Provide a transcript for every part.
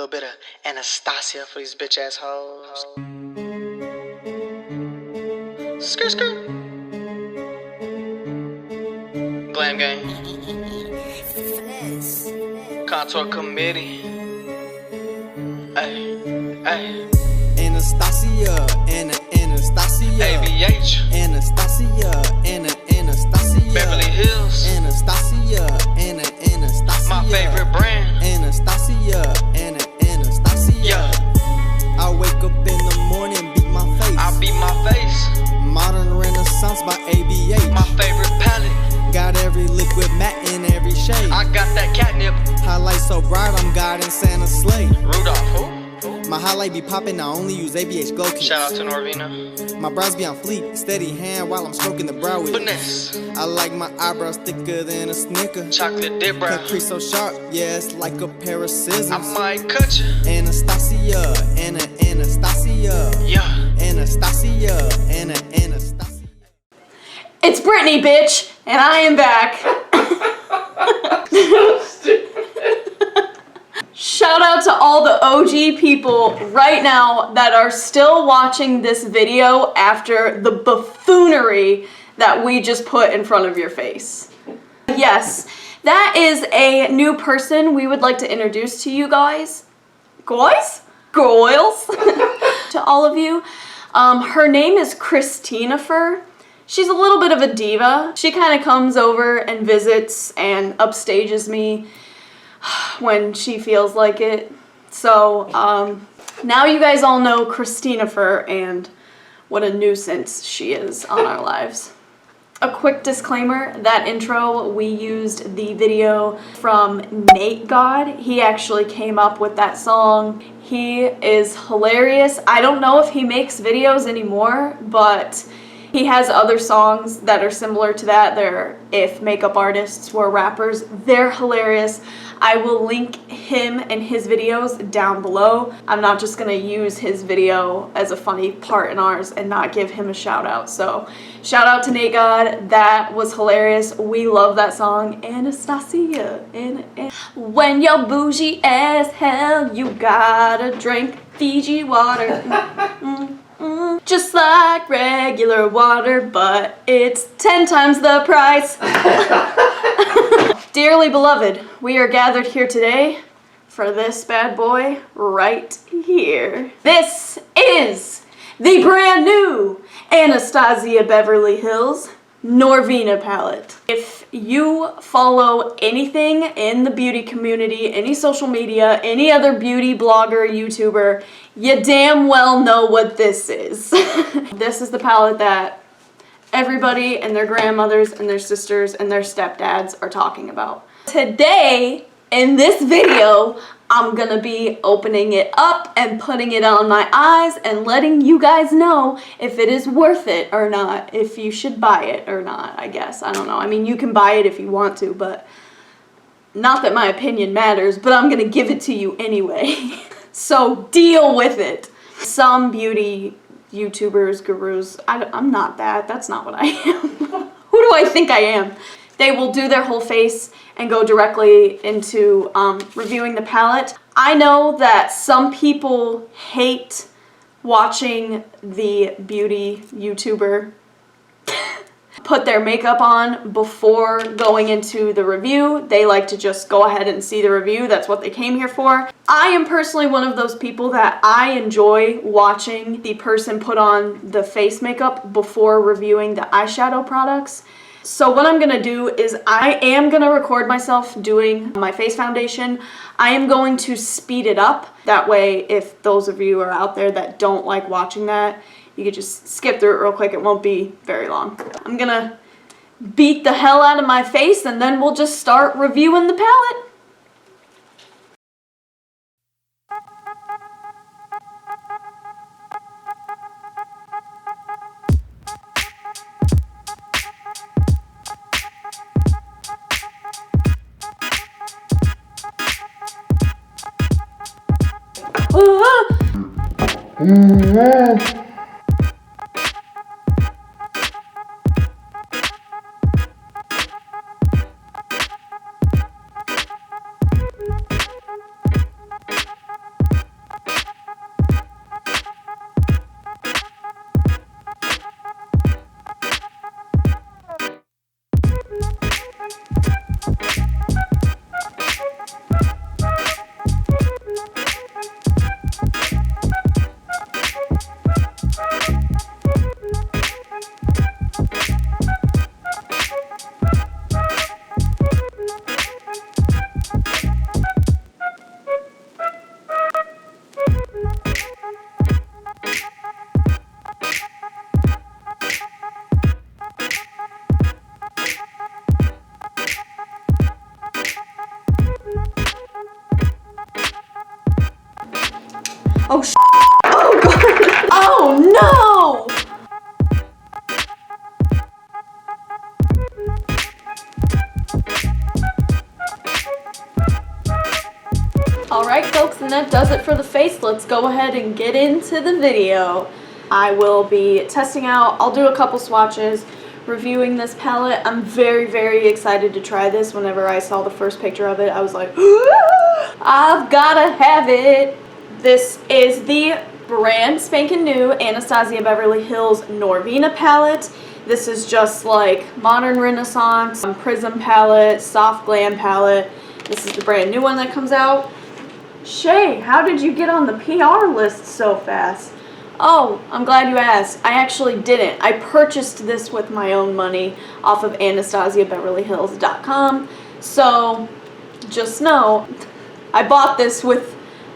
little bit of Anastasia for these bitch ass hoes. Skirt, skirt. Glam gang. Contour committee. Ay, ay. Anastasia, Anastasia. ABH. Anastasia, Anastasia. Beverly Hills. Anastasia, Anastasia. My favorite brand. Anastasia, Anastasia. Yeah. I wake up in the morning, beat my face. I beat my face. Modern Renaissance by ABH. My favorite palette. Got every liquid matte in every shade. I got that catnip. Highlight so bright, I'm guiding Santa's sleigh. Rudolph, who? My highlight be popping, I only use ABH glow kits. Shout out to Norvina. My brows be on fleek, steady hand while I'm stroking the brow with Finesse. I like my eyebrows thicker than a Snicker. Chocolate dip brow. Cut crease so sharp, yeah, it's like a pair of scissors. I might cut you. Anastasia, Anastasia. Yeah. Anastasia, Anastasia. It's Brittany, bitch, and I am back. Shout out to all the OG people right now that are still watching this video after the buffoonery that we just put in front of your face. Yes, that is a new person we would like to introduce to you guys. Girls? To all of you. Her name is Christina-fer. She's a little bit of a diva. She kind of comes over and visits and upstages me when she feels like it. So now you guys all know Christina-fer and what a nuisance she is on our lives. A quick disclaimer, that intro, we used the video from NATEGAWD. He actually came up with that song. He is hilarious. I don't know if he makes videos anymore, but he has other songs that are similar to that. They're if makeup artists were rappers. They're hilarious. I will link him and his videos down below. I'm not just gonna use his video as a funny part in ours and not give him a shout out. So shout out to NATEGAWD. That was hilarious. We love that song. Anastasia. When you're bougie as hell, you gotta drink Fiji water. Just like regular water, but it's 10 times the price. Dearly beloved, we are gathered here today for this bad boy right here. This is the brand new Anastasia Beverly Hills Norvina palette. If you follow anything in the beauty community, any social media, any other beauty blogger, YouTuber, you damn well know what this is. This is the palette that everybody and their grandmothers and their sisters and their stepdads are talking about. Today, in this video, I'm gonna be opening it up and putting it on my eyes and letting you guys know if it is worth it or not, if you should buy it or not, I guess. I don't know. I mean, you can buy it if you want to, but not that my opinion matters, but I'm gonna give it to you anyway. So deal with it. Some beauty YouTubers, gurus, I'm not that. That's not what I am. Who do I think I am? They will do their whole face and go directly into reviewing the palette. I know that some people hate watching the beauty YouTuber put their makeup on before going into the review. They like to just go ahead and see the review. That's what they came here for. I am personally one of those people that I enjoy watching the person put on the face makeup before reviewing the eyeshadow products. So what I'm gonna do is I am gonna record myself doing my face foundation. I am going to speed it up. That way, if those of you are out there that don't like watching that, you could just skip through it real quick. It won't be very long. I'm gonna beat the hell out of my face and then we'll just start reviewing the palette. Oh, oh, God. Oh, no. Alright folks, and that does it for the face. Let's go ahead and get into the video. I will be testing out, I'll do a couple swatches, reviewing this palette. I'm very, very excited to try this. Whenever I saw the first picture of it, I was like, I've gotta have it. This is the brand spanking new Anastasia Beverly Hills Norvina palette. This is just like Modern Renaissance, Prism palette, Soft Glam palette. This is the brand new one that comes out. Shay, how did you get on the PR list so fast? Oh, I'm glad you asked. I actually didn't. I purchased this with my own money off of ANASTASIABeverlyHills.com. So, just know, I bought this with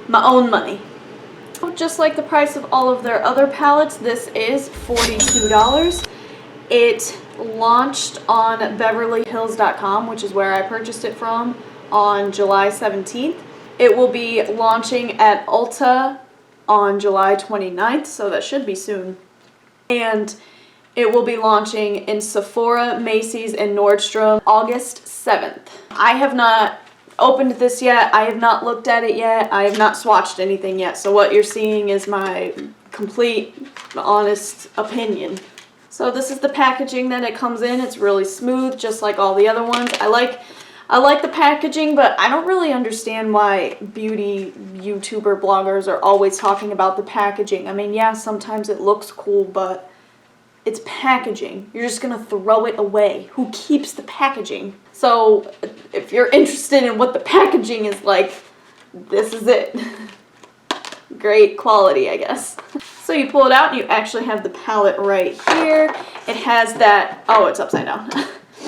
my own money. Just like the price of all of their other palettes, this is $42. It launched on BeverlyHills.com, which is where I purchased it from, on July 17th. It will be launching at Ulta on July 29th, so that should be soon. And it will be launching in Sephora, Macy's, and Nordstrom August 7th. I have not opened this yet. I have not looked at it yet. I have not swatched anything yet. So what you're seeing is my complete, honest opinion. So this is the packaging that it comes in. It's really smooth, just like all the other ones. I like the packaging, but I don't really understand why beauty YouTuber bloggers are always talking about the packaging. I mean, yeah, sometimes it looks cool, but it's packaging. You're just gonna throw it away. Who keeps the packaging? So if you're interested in what the packaging is like, this is it. Great quality, I guess. So you pull it out and you actually have the palette right here. It has that, oh, it's upside down.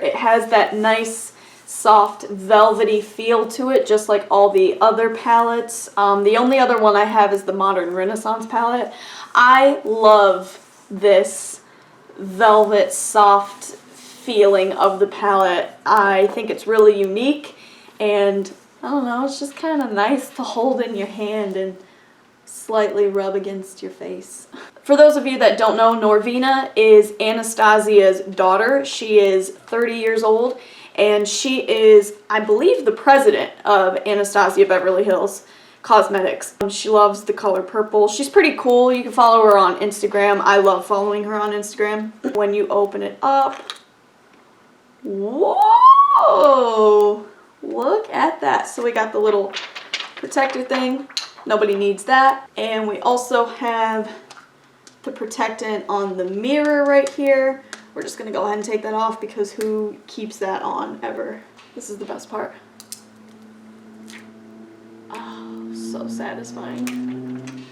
It has that nice soft velvety feel to it, just like all the other palettes. The only other one I have is the Modern Renaissance palette. I love this velvet soft feeling of the palette. I think it's really unique, and I don't know, it's just kind of nice to hold in your hand and slightly rub against your face. For those of you that don't know, Norvina is Anastasia's daughter. She is 30 years old, and she is, I believe, the president of Anastasia Beverly Hills Cosmetics. She loves the color purple. She's pretty cool. You can follow her on Instagram. I love following her on Instagram. When you open it up, whoa! Look at that. So we got the little protector thing. Nobody needs that. And we also have the protectant on the mirror right here. We're just gonna go ahead and take that off because who keeps that on ever? This is the best part. Oh, so satisfying.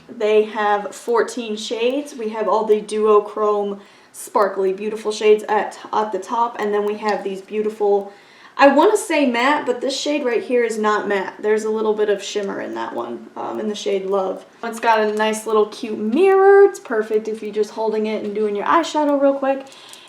They have 14 shades. We have all the duochrome, sparkly, beautiful shades at the top, and then we have these beautiful, I want to say matte, but this shade right here is not matte. There's a little bit of shimmer in that one, in the shade Love. It's got a nice little cute mirror. It's perfect if you're just holding it and doing your eyeshadow real quick.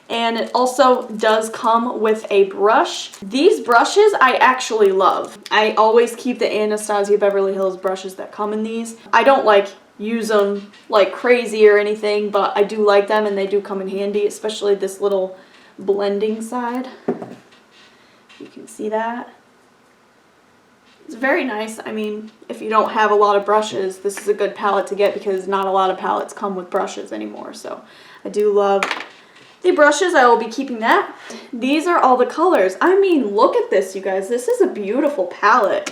And it also does come with a brush. These brushes I actually love. I always keep the Anastasia Beverly Hills brushes that come in these. I don't like use them like crazy or anything, but I do like them and they do come in handy, especially this little blending side. You can see that. It's very nice. I mean, if you don't have a lot of brushes, this is a good palette to get because not a lot of palettes come with brushes anymore. So I do love the brushes. I will be keeping that. These are all the colors. I mean, look at this, you guys. This is a beautiful palette.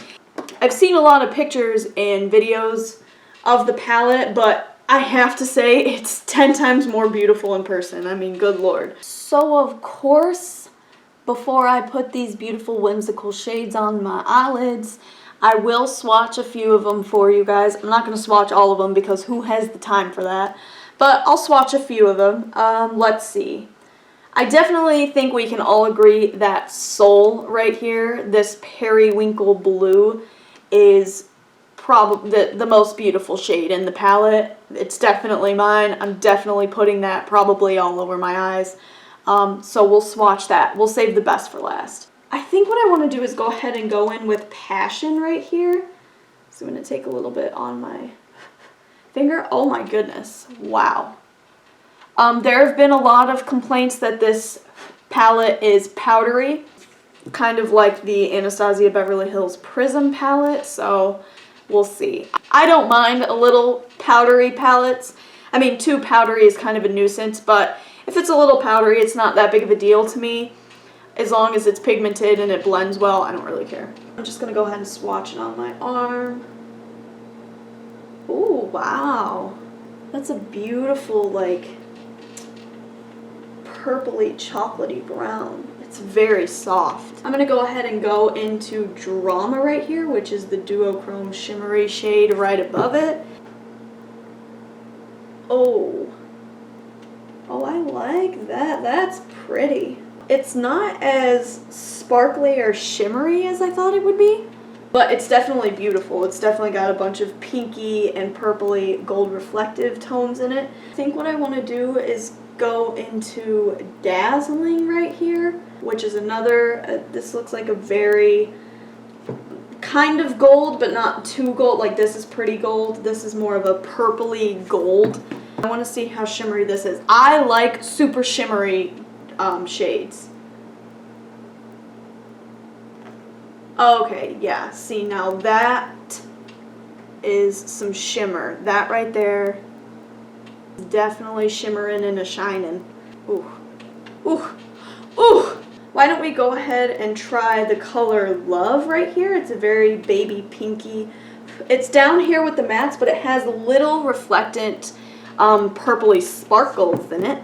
I've seen a lot of pictures and videos of the palette, but I have to say it's 10 times more beautiful in person. I mean, good Lord. So of course, before I put these beautiful whimsical shades on my eyelids, I will swatch a few of them for you guys. I'm not going to swatch all of them because who has the time for that? But I'll swatch a few of them. Let's see. I definitely think we can all agree that Soul right here, this periwinkle blue, is probably the most beautiful shade in the palette. It's definitely mine. I'm definitely putting that probably all over my eyes. So we'll swatch that. We'll save the best for last. I think what I want to do is go ahead and go in with Passion right here. So I'm going to take a little bit on my finger. Oh my goodness. Wow. There have been a lot of complaints that this palette is powdery, kind of like the Anastasia Beverly Hills Prism palette, so we'll see. I don't mind a little powdery palettes. I mean, too powdery is kind of a nuisance, but if it's a little powdery, it's not that big of a deal to me. As long as it's pigmented and it blends well, I don't really care. I'm just going to go ahead and swatch it on my arm. Ooh, wow. That's a beautiful, like, purpley chocolatey brown. It's very soft. I'm going to go ahead and go into Drama right here, which is the duochrome shimmery shade right above it. Oh. Oh, I like that. That's pretty. It's not as sparkly or shimmery as I thought it would be, but it's definitely beautiful. It's definitely got a bunch of pinky and purpley gold reflective tones in it. I think what I want to do is go into Dazzling right here, which is another, this looks like a very kind of gold, but not too gold. Like, this is pretty gold. This is more of a purpley gold. I want to see how shimmery this is. I like super shimmery shades. Okay, yeah, see, now that is some shimmer. That right there is definitely shimmering and a shining. Ooh, ooh, ooh. Why don't we go ahead and try the color Love right here? It's a very baby pinky. It's down here with the mattes, but it has little reflectant purpley sparkles in it.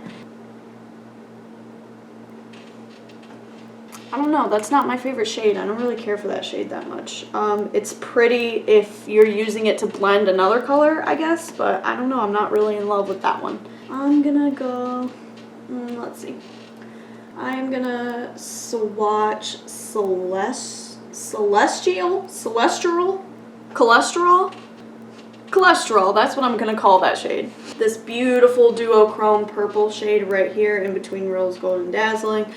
I don't know, that's not my favorite shade. I don't really care for that shade that much. It's pretty if you're using it to blend another color, I guess, but I don't know, I'm not really in love with that one. I'm gonna go, let's see. I'm gonna swatch Cholesterol, that's what I'm gonna call that shade. This beautiful duochrome purple shade right here in between Rose Gold and Dazzling.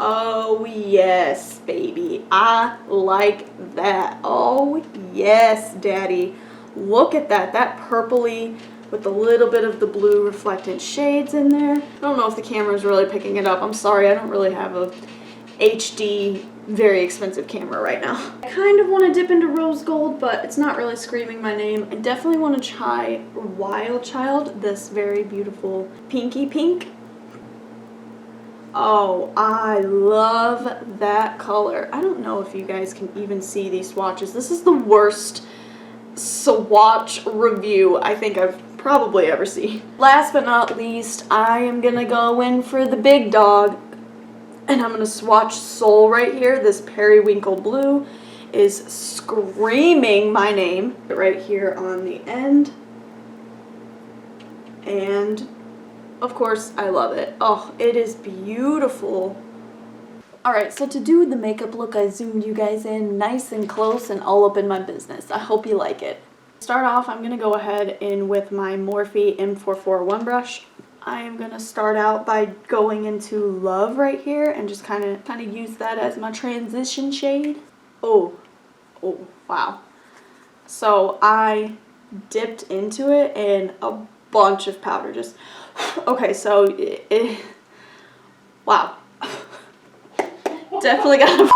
Oh yes, baby, I like that. Oh yes, daddy. Look at that, that purpley with a little bit of the blue reflectant shades in there. I don't know if the camera is really picking it up. I'm sorry, I don't really have a HD, very expensive camera right now. I kind of want to dip into Rose Gold, but it's not really screaming my name. I definitely want to try Wild Child, this very beautiful pinky pink. Oh, I love that color. I don't know if you guys can even see these swatches. This is the worst swatch review I think I've probably ever seen. Last but not least, I am gonna go in for the big dog, and I'm gonna swatch Soul right here. This periwinkle blue is screaming my name right here on the end, and of course, I love it. Oh, it is beautiful. Alright, so to do the makeup look, I zoomed you guys in nice and close and all up in my business. I hope you like it. To start off, I'm going to go ahead in with my Morphe M441 brush. I am going to start out by going into Love right here and just kind of use that as my transition shade. Oh, wow. So I dipped into it in a bunch of powder, just... Okay, so wow, definitely gotta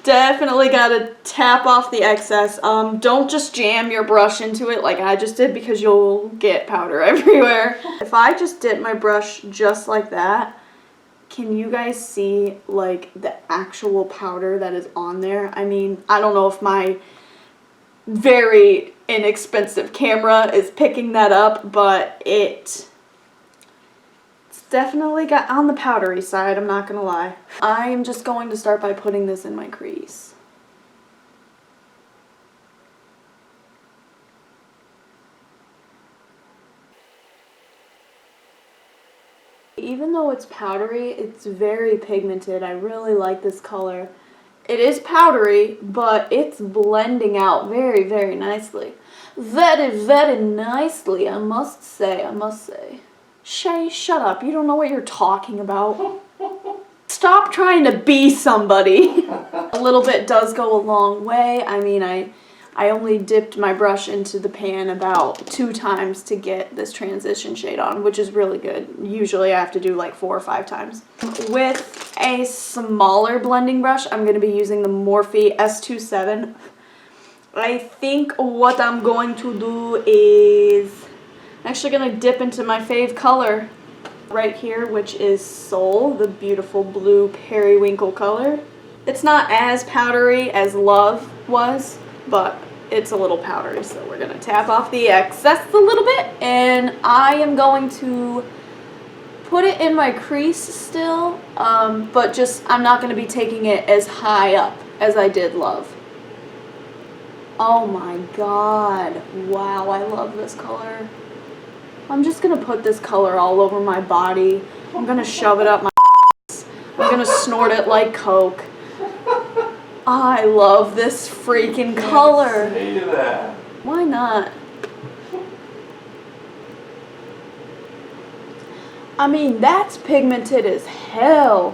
definitely gotta tap off the excess. Don't just jam your brush into it like I just did, because you'll get powder everywhere. If I just dip my brush just like that, can you guys see like the actual powder that is on there? I mean, I don't know if my very inexpensive camera is picking that up, but it's definitely got on the powdery side, I'm not gonna lie. I'm just going to start by putting this in my crease. Even though it's powdery, it's very pigmented. I really like this color. It is powdery, but it's blending out very, very nicely. Very, very nicely, I must say. Shay, shut up. You don't know what you're talking about. Stop trying to be somebody. A little bit does go a long way. I mean, I only dipped my brush into the pan about 2 times to get this transition shade on, which is really good. Usually I have to do like 4 or 5 times. With a smaller blending brush, I'm going to be using the Morphe S27. I think what I'm going to do is I'm actually going to dip into my fave color right here, which is Soul, the beautiful blue periwinkle color. It's not as powdery as Love was, but it's a little powdery, so we're going to tap off the excess a little bit, and I am going to put it in my crease still, but just I'm not going to be taking it as high up as I did Love. Oh my god, wow, I love this color. I'm just going to put this color all over my body. I'm going to shove it up my ass. I'm going to snort it like Coke. I love this freaking color. Say that. Why not? I mean, that's pigmented as hell.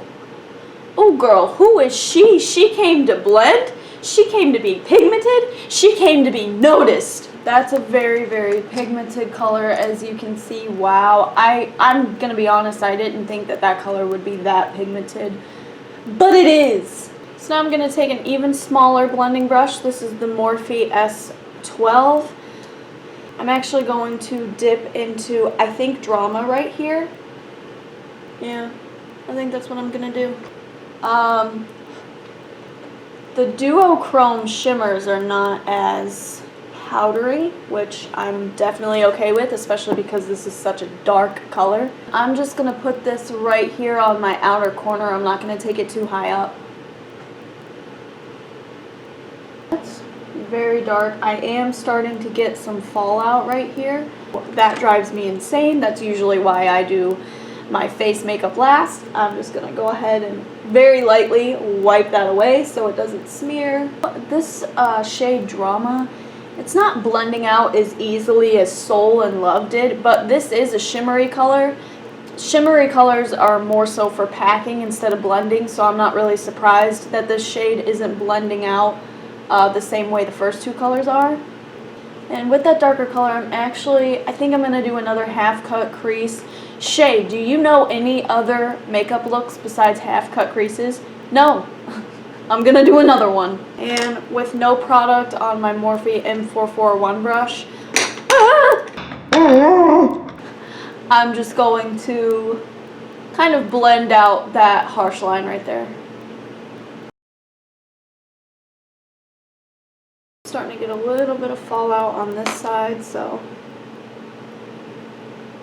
Oh girl, who is she? She came to blend. She came to be pigmented. She came to be noticed. That's a very, very pigmented color, as you can see. Wow. I'm gonna be honest, I didn't think that that color would be that pigmented, but it is. So now I'm going to take an even smaller blending brush. This is the Morphe S12. I'm actually going to dip into, I think, Drama right here. Yeah, I think that's what I'm going to do. The duochrome shimmers are not as powdery, which I'm definitely okay with, especially because this is such a dark color. I'm just going to put this right here on my outer corner. I'm not going to take it too high up. That's very dark. I am starting to get some fallout right here. That drives me insane. That's usually why I do my face makeup last. I'm just gonna go ahead and very lightly wipe that away so it doesn't smear. This shade Drama, it's not blending out as easily as Soul and Love did, but this is a shimmery color. Shimmery colors are more so for packing instead of blending, so I'm not really surprised that this shade isn't blending out the same way the first 2 colors are. And with that darker color, I think I'm going to do another half cut crease. Shay, do you know any other makeup looks besides half cut creases? No. I'm going to do another one. And with no product on my Morphe M441 brush, I'm just going to kind of blend out that harsh line right there. Starting to get a little bit of fallout on this side, so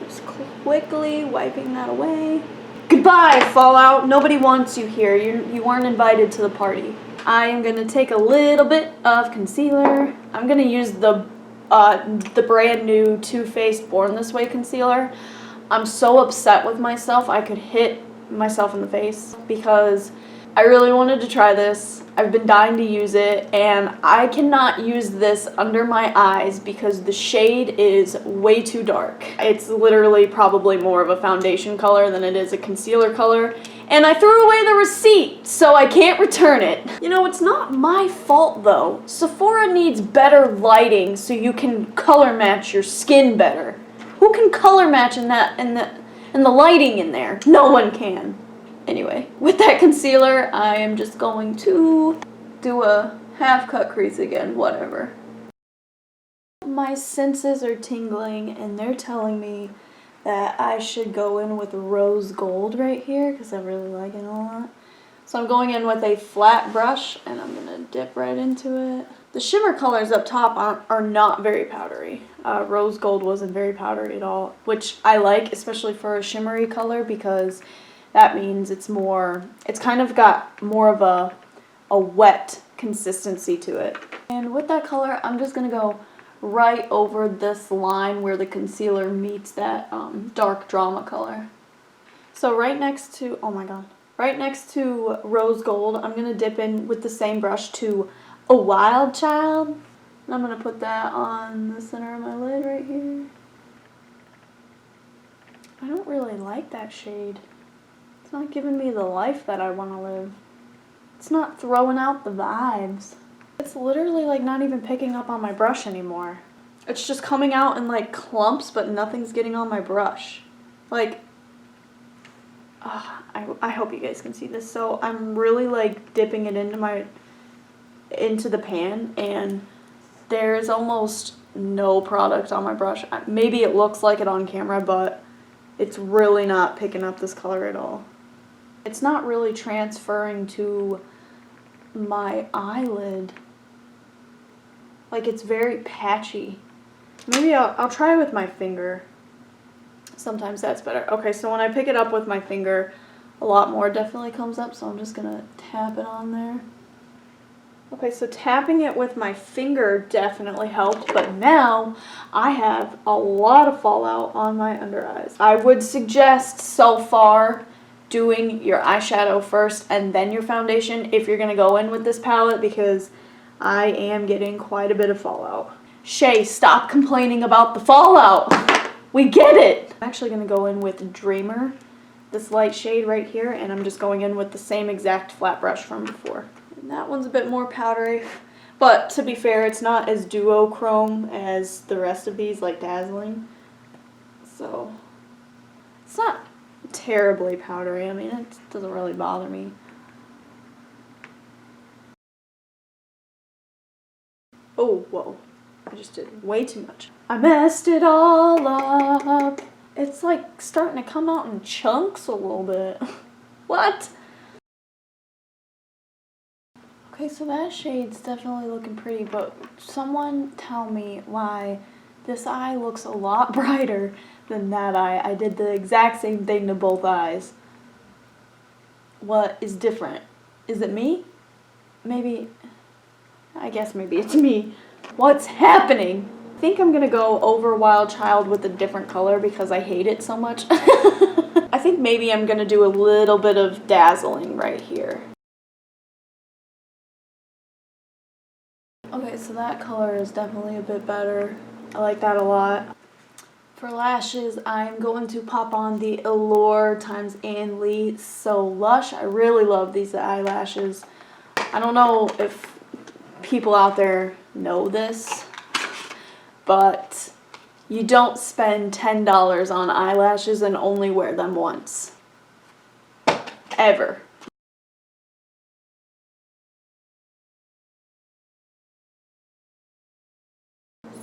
just quickly wiping that away. Goodbye, fallout. Nobody wants you here. You weren't invited to the party. I am going to take a little bit of concealer. I'm going to use the brand new Too Faced Born This Way concealer. I'm so upset with myself I could hit myself in the face because I really wanted to try this. I've been dying to use it, and I cannot use this under my eyes because the shade is way too dark. It's literally probably more of a foundation color than it is a concealer color, and I threw away the receipt, so I can't return it. You know, it's not my fault though. Sephora needs better lighting so you can color match your skin better. Who can color match in the lighting in there? No one can. Anyway, with that concealer, I am just going to do a half cut crease again, whatever. My senses are tingling and they're telling me that I should go in with rose gold right here because I really like it a lot. So I'm going in with a flat brush and I'm going to dip right into it. The shimmer colors up top are not very powdery. Rose gold wasn't very powdery at all, which I like, especially for a shimmery color because that means it's kind of got more of a wet consistency to it. And with that color, I'm just going to go right over this line where the concealer meets that dark Drama color. So right next to, oh my god, right next to Rose Gold, I'm going to dip in with the same brush to A Wild Child. And I'm going to put that on the center of my lid right here. I don't really like that shade. It's not giving me the life that I want to live. It's not throwing out the vibes. It's literally like not even picking up on my brush anymore. It's just coming out in like clumps, but nothing's getting on my brush. Like, I hope you guys can see this. So I'm really like dipping it into the pan, and there's almost no product on my brush. Maybe it looks like it on camera, but it's really not picking up this color at all. It's not really transferring to my eyelid. Like, it's very patchy. Maybe I'll try with my finger. Sometimes that's better. Okay, so when I pick it up with my finger, a lot more definitely comes up, so I'm just gonna tap it on there. Okay, so tapping it with my finger definitely helped, but now I have a lot of fallout on my under eyes. I would suggest so far doing your eyeshadow first and then your foundation if you're gonna go in with this palette, because I am getting quite a bit of fallout. Shay, stop complaining about the fallout. We get it. I'm actually gonna go in with Dreamer, this light shade right here, and I'm just going in with the same exact flat brush from before. And that one's a bit more powdery, but to be fair, it's not as duochrome as the rest of these, like Dazzling. So it's not terribly powdery. I mean, it doesn't really bother me. Oh, whoa. I just did way too much. I messed it all up. It's like starting to come out in chunks a little bit. What? Okay, so that shade's definitely looking pretty, but someone tell me why this eye looks a lot brighter than that eye. I did the exact same thing to both eyes. What is different? Is it me? Maybe, I guess maybe it's me. What's happening? I think I'm gonna go over Wild Child with a different color because I hate it so much. I think maybe I'm gonna do a little bit of Dazzling right here. Okay, so that color is definitely a bit better. I like that a lot. For lashes, I'm going to pop on the ALLURE x ANN LEE So Lush. I really love these eyelashes. I don't know if people out there know this, but you don't spend $10 on eyelashes and only wear them once. Ever.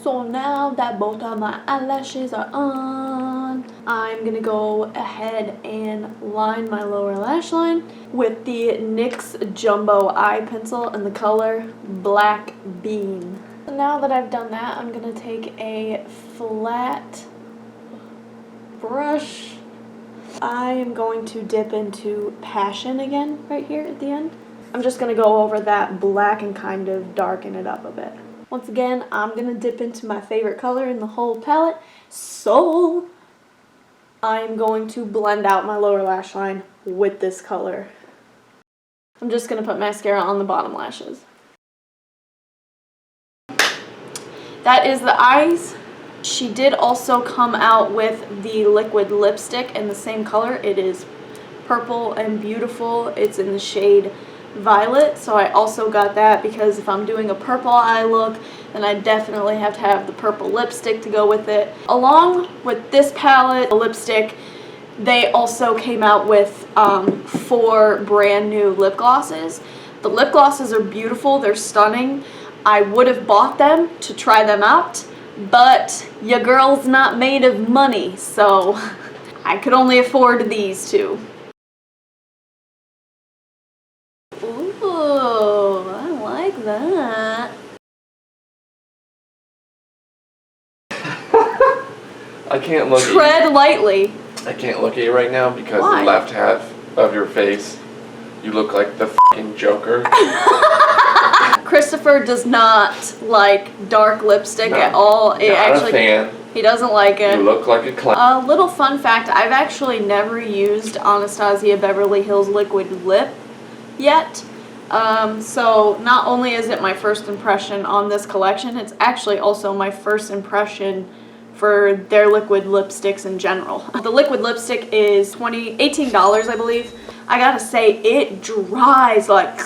So now that both of my eyelashes are on, I'm gonna go ahead and line my lower lash line with the NYX Jumbo Eye Pencil in the color Black Bean. Now that I've done that, I'm gonna take a flat brush. I am going to dip into Passion again right here at the end. I'm just gonna go over that black and kind of darken it up a bit. Once again, I'm going to dip into my favorite color in the whole palette, Soul. I'm going to blend out my lower lash line with this color. I'm just going to put mascara on the bottom lashes. That is the eyes. She did also come out with the liquid lipstick in the same color. It is purple and beautiful. It's in the shade Violet, so I also got that because if I'm doing a purple eye look, then I definitely have to have the purple lipstick to go with it. Along with this palette, the lipstick, they also came out with 4 brand new lip glosses. The lip glosses are beautiful, they're stunning. I would have bought them to try them out, but your girl's not made of money, so I could only afford these 2. Ooh, I like that. I can't look Tread lightly. I can't look at you right now because Why? the left half of your face, you look like the f***ing Joker. Christopher does not like dark lipstick at all. It Not actually, a fan. he doesn't like it. You look like a clown. A little fun fact, I've actually never used Anastasia Beverly Hills Liquid Lip yet. So not only is it my first impression on this collection, it's actually also my first impression for their liquid lipsticks in general. The liquid lipstick is $18, I believe. I gotta say, it dries like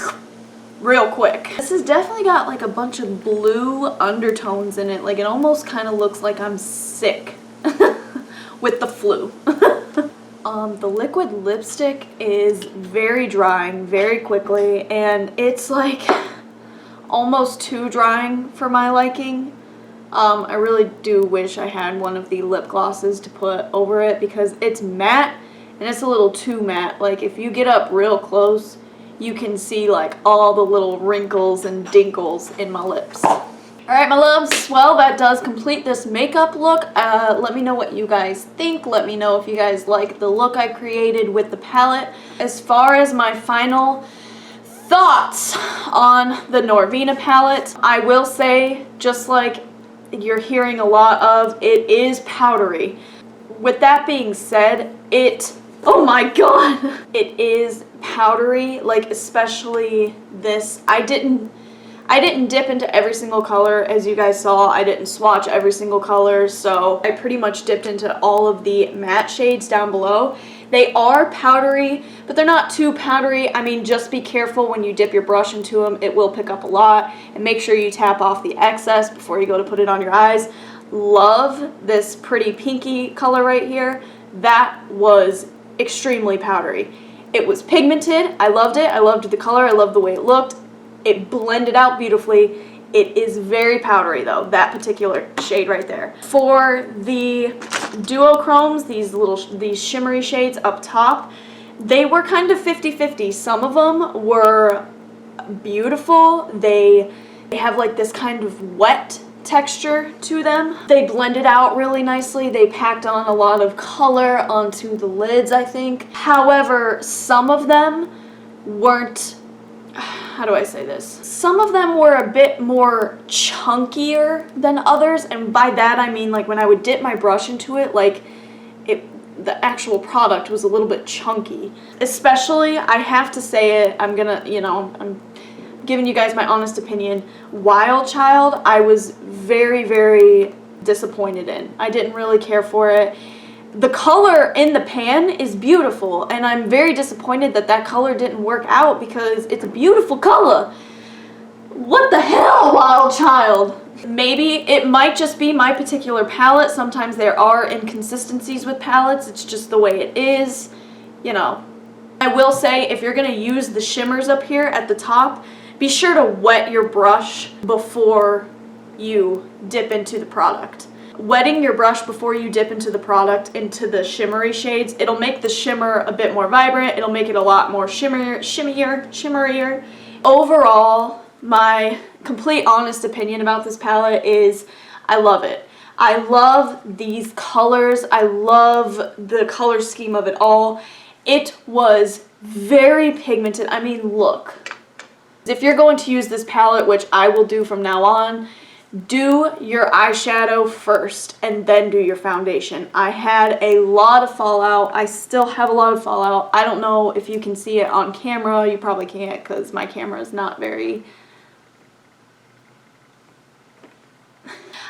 real quick. This has definitely got like a bunch of blue undertones in it. Like it almost kind of looks like I'm sick with the flu. The liquid lipstick is very drying very quickly, and it's like almost too drying for my liking. I really do wish I had one of the lip glosses to put over it because it's matte and it's a little too matte. Like if you get up real close, you can see like all the little wrinkles and dinkles in my lips. Alright, my loves, well, that does complete this makeup look. Let me know what you guys think. Let me know if you guys like the look I created with the palette. As far as my final thoughts on the Norvina palette, I will say, just like you're hearing a lot of, it is powdery. With that being said, oh my god, it is powdery, like especially this. I didn't dip into every single color, as you guys saw. I didn't swatch every single color, so I pretty much dipped into all of the matte shades down below. They are powdery, but they're not too powdery. I mean, just be careful when you dip your brush into them. It will pick up a lot, and make sure you tap off the excess before you go to put it on your eyes. Love this pretty pinky color right here. That was extremely powdery. It was pigmented. I loved it. I loved the color. I loved the way it looked. It blended out beautifully. It is very powdery though, that particular shade right there. For the duochromes, these shimmery shades up top, they were kind of 50-50. Some of them were beautiful. They have like this kind of wet texture to them. They blended out really nicely. They packed on a lot of color onto the lids, I think. However, some of them weren't, how do I say this? Some of them were a bit more chunkier than others, and by that I mean like when I would dip my brush into it, like the actual product was a little bit chunky. Especially, I have to say it, I'm giving you guys my honest opinion, Wild Child, I was very, very disappointed in. I didn't really care for it. The color in the pan is beautiful, and I'm very disappointed that that color didn't work out because it's a beautiful color. What the hell, Wild Child? Maybe it might just be my particular palette. Sometimes there are inconsistencies with palettes. It's just the way it is, you know. I will say, if you're going to use the shimmers up here at the top, be sure to wet your brush before you dip into the product. Wetting your brush before you dip into the product, into the shimmery shades, it'll make the shimmer a bit more vibrant. It'll make it a lot more shimmerier. Overall, my complete honest opinion about this palette is I love it. I love these colors. I love the color scheme of it all. It was very pigmented. I mean, look. If you're going to use this palette, which I will do from now on, do your eyeshadow first and then do your foundation. I had a lot of fallout. I still have a lot of fallout. I don't know if you can see it on camera. You probably can't because my camera is not very...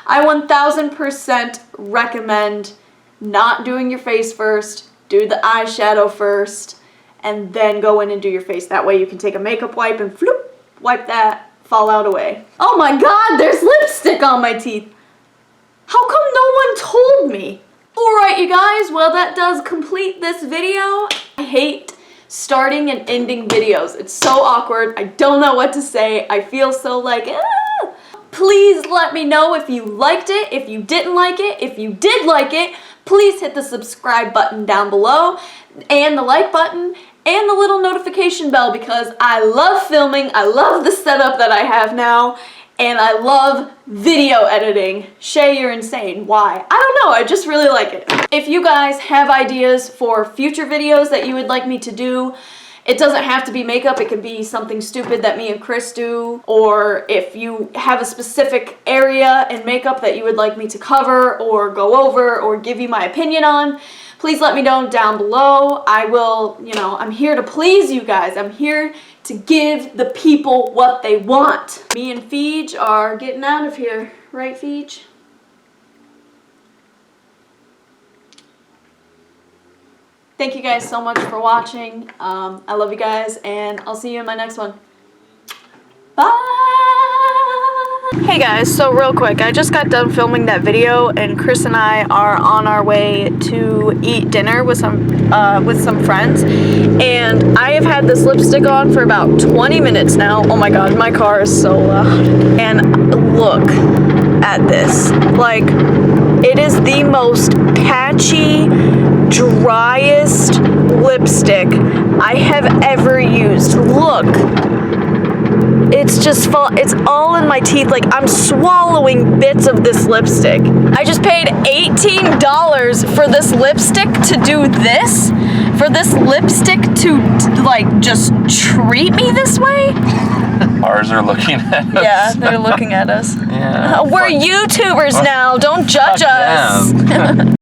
I 1000% recommend not doing your face first. Do the eyeshadow first and then go in and do your face. That way you can take a makeup wipe and floop, wipe that fallout away. Oh my god, there's lipstick on my teeth. How come no one told me? Alright, you guys, well that does complete this video. I hate starting and ending videos. It's so awkward. I don't know what to say. I feel so like, Please let me know if you liked it, if you didn't like it. If you did like it, please hit the subscribe button down below and the like button and the little notification bell because I love filming, I love the setup that I have now, and I love video editing. Shay, you're insane. Why? I don't know, I just really like it. If you guys have ideas for future videos that you would like me to do, it doesn't have to be makeup, it could be something stupid that me and Chris do, or if you have a specific area in makeup that you would like me to cover or go over or give you my opinion on, please let me know down below. I will, I'm here to please you guys. I'm here to give the people what they want. Me and Feej are getting out of here, right, Feej? Thank you guys so much for watching. I love you guys, and I'll see you in my next one. Bye! Hey guys, so real quick, I just got done filming that video, and Chris and I are on our way to eat dinner with some friends, and I have had this lipstick on for about 20 minutes now. Oh my god, my car is so loud. And look at this. Like, it is the most patchy, driest lipstick I have ever used. Look. It's just it's all in my teeth. Like, I'm swallowing bits of this lipstick. I just paid $18 for this lipstick to do this? For this lipstick to, like, just treat me this way? Ours are looking at us. Yeah, they're looking at us. Yeah. We're YouTubers now. Don't judge us.